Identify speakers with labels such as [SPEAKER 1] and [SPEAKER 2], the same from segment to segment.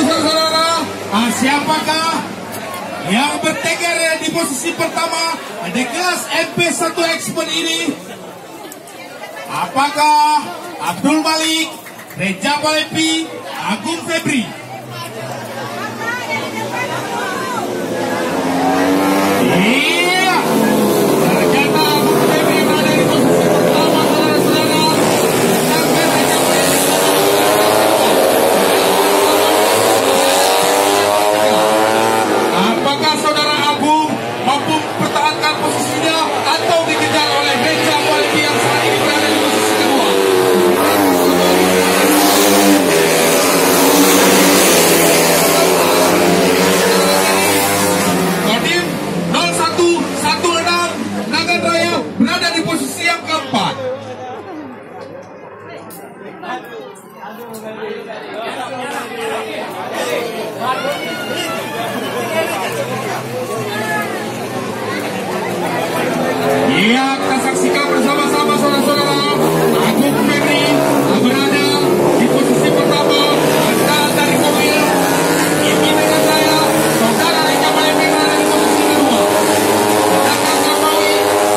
[SPEAKER 1] saudara-saudara, siapakah yang bertengger di posisi pertama di kelas MP1 Expert ini? Apakah Abdul Malik, Reja Palepi, Agung Febri? Iya, ternyata Agung Febri berada di posisi pertama, saudara-saudara. Apakah saudara Agung mampu mempertahankan posisinya atau dikejar oleh Reja Palepi yang saat ini berada di posisi kedua? Kodim 0116 Nagan Raya berada di posisi yang keempat. Iya, kita saksikan bersama-sama saudara-saudara. Agung Febri berada di posisi pertama. Dan dari mobil ini dengan saya, saudara Reja Palepi berada di posisi kedua. Sedangkan Kapawi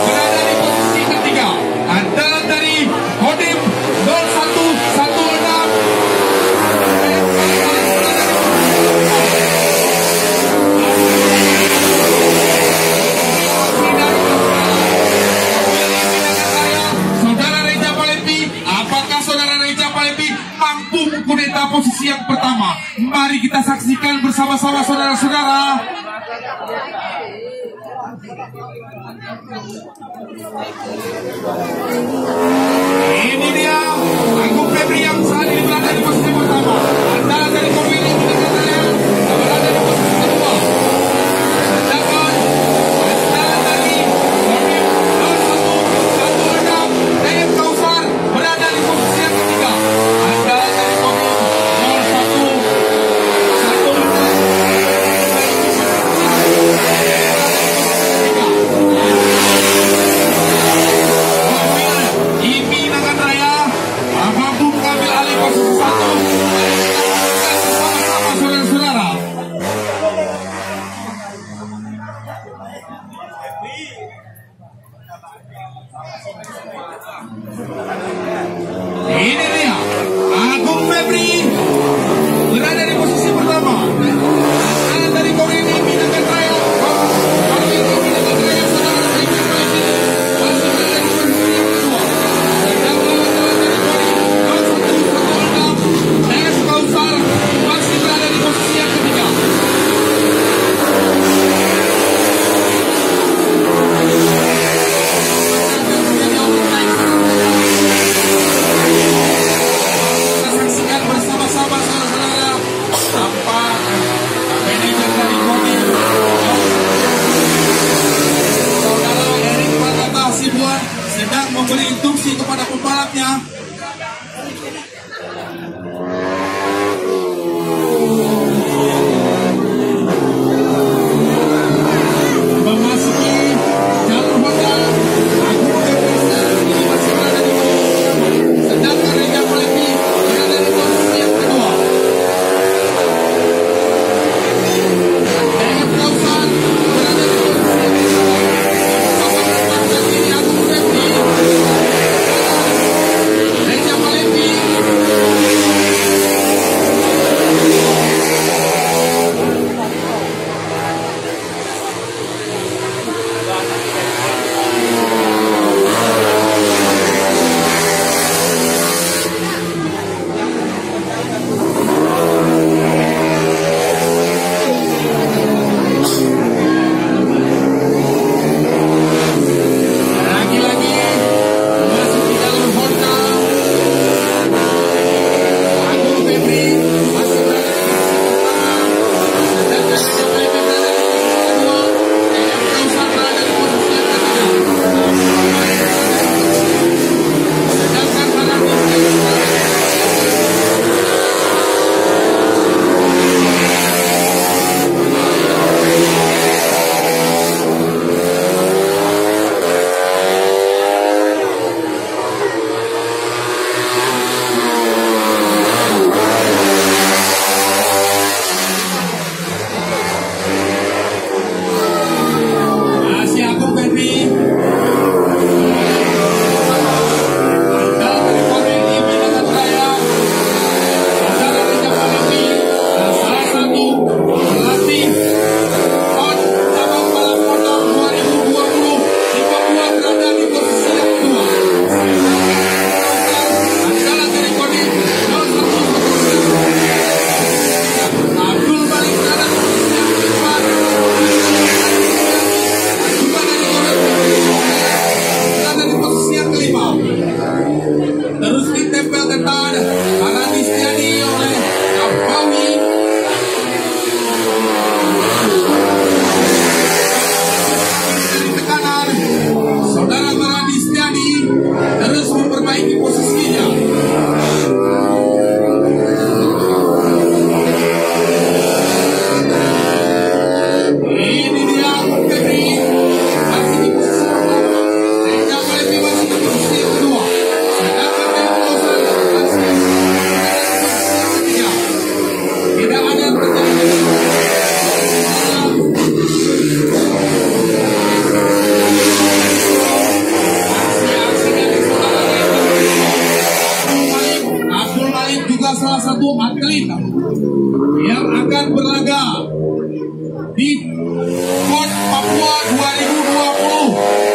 [SPEAKER 1] berada di posisi ketiga. Dan dari Kodim 0116 mampu mengkudeta posisi yang pertama. Mari kita saksikan bersama-sama saudara-saudara. Ini dia Agung Febri yang saat ini berada di posisi pertama. Anda dari mobil ini dengan saya berada di posisi kedua. Sedangkan Anda dari mobil 0116 Dayat Kausar berada di posisi yang ketiga. Anda dari mobil 0116 Imi Nagan Raya mampu mengambil alih yang akan berlaga di PON Papua 2020.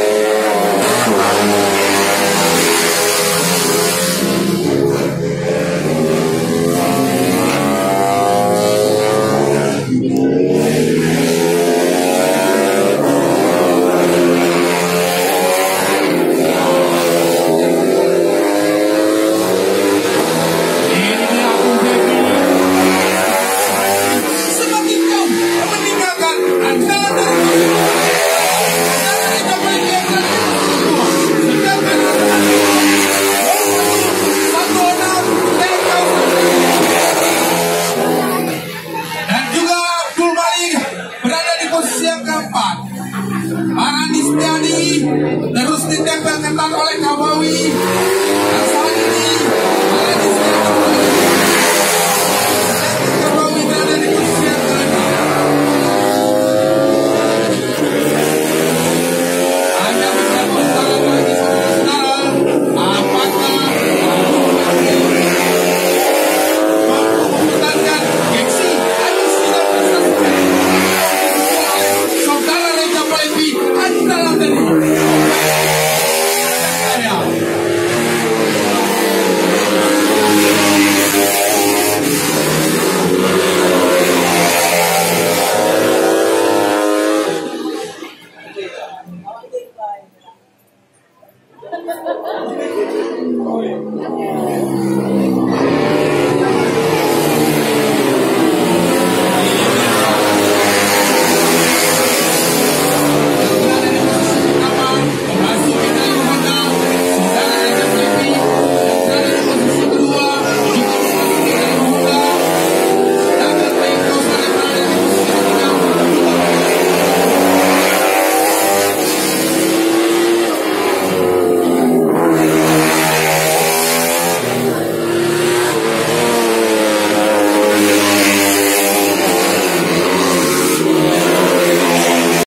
[SPEAKER 1] Terus ditempel ketat oleh kawan